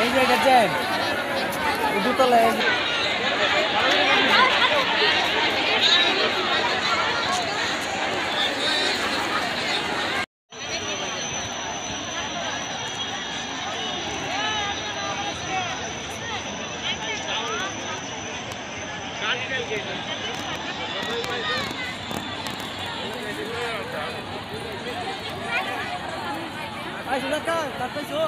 এই যে গেছেন দুতলায় Ay, sudah kan? Tapi so.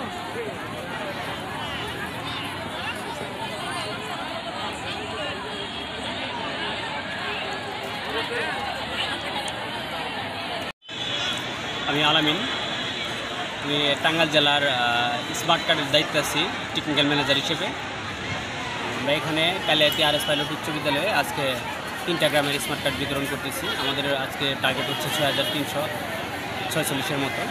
আমি আলামিন, আমি টাঙ্গাইল জেলার স্মার্ট কার্ডের দায়িত্বে আছি টেকনিক্যাল ম্যানেজার হিসেবে। আমরা এখানে কালিয়াতি আর এস পাইলট উচ্চ বিদ্যালয়ে আজকে 3টা গ্রামের স্মার্ট কার্ড বিতরণ করতেছি। আমাদের আজকে টার্গেট হচ্ছে 6346-এর মতো।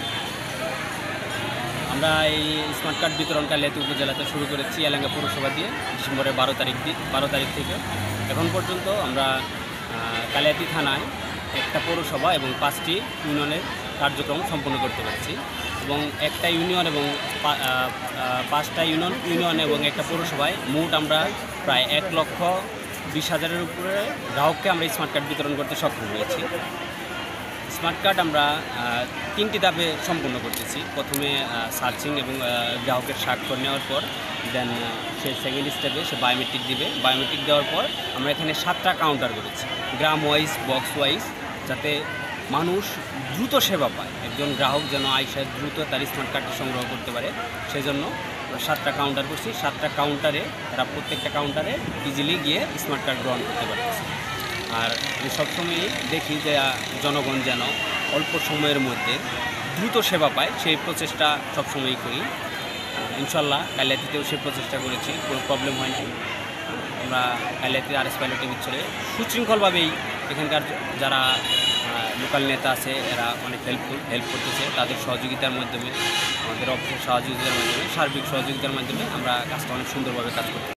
আমরা এই স্মার্ট কার্ড বিতরণ কালিয়াতি উপজেলাতে শুরু করেছি এলাঙ্গা পৌরসভা দিয়ে ডিসেম্বরের 12 তারিখ থেকে। এখন পর্যন্ত আমরা কালিয়াতি থানায় একটা পৌরসভা এবং 5টি ইউনিয়নের কার্যক্রম সম্পন্ন করতে পারছি এবং একটা ইউনিয়ন এবং 5টা ইউনিয়ন এবং একটা পৌরসভায় মোট আমরা প্রায় 1,20,000-এর উপরে গ্রাহককে আমরা স্মার্ট কার্ড বিতরণ করতে সক্ষম হয়েছি। স্মার্ট কার্ড আমরা 3টি ধাপে সম্পন্ন করতেছি। প্রথমে সার্চিং এবং গ্রাহকের স্বাক্ষর নেওয়ার পর দেন সে সেকেন্ড স্টেপে সে বায়োমেট্রিক দিবে। বায়োমেট্রিক দেওয়ার পর আমরা এখানে 7টা কাউন্টার করেছি গ্রাম ওয়াইজ, বক্স ওয়াইজ, যাতে মানুষ দ্রুত সেবা পায়। একজন গ্রাহক যেন আইসা দ্রুত তার স্মার্ট কার্ডটি সংগ্রহ করতে পারে, সেজন্য 7টা কাউন্টার করছি। 7টা কাউন্টারে তারা প্রত্যেকটা কাউন্টারে ইজিলি গিয়ে স্মার্ট কার্ড গ্রহণ করতে পারতেছে। আর আমি সবসময়ই দেখি যে জনগণ যেন অল্প সময়ের মধ্যে দ্রুত সেবা পায়, সেই প্রচেষ্টা সবসময়ই করি। ইনশাল্লাহ কালিয়াতিতেও সেই প্রচেষ্টা করেছি, কোনো প্রবলেম হয় নাই। আমরা কালিয়াতি আর এস পাইলটের ভিতরে সুশৃঙ্খলভাবেই এখানকার যারা লোকাল নেতা আছে এরা অনেক হেল্প করতেছে। তাদের সহযোগিতার মাধ্যমে, আমাদের অফিসের সহযোগিতার মাধ্যমে, সার্বিক সহযোগিতার মাধ্যমে আমরা কাজটা অনেক সুন্দরভাবে কাজ করতে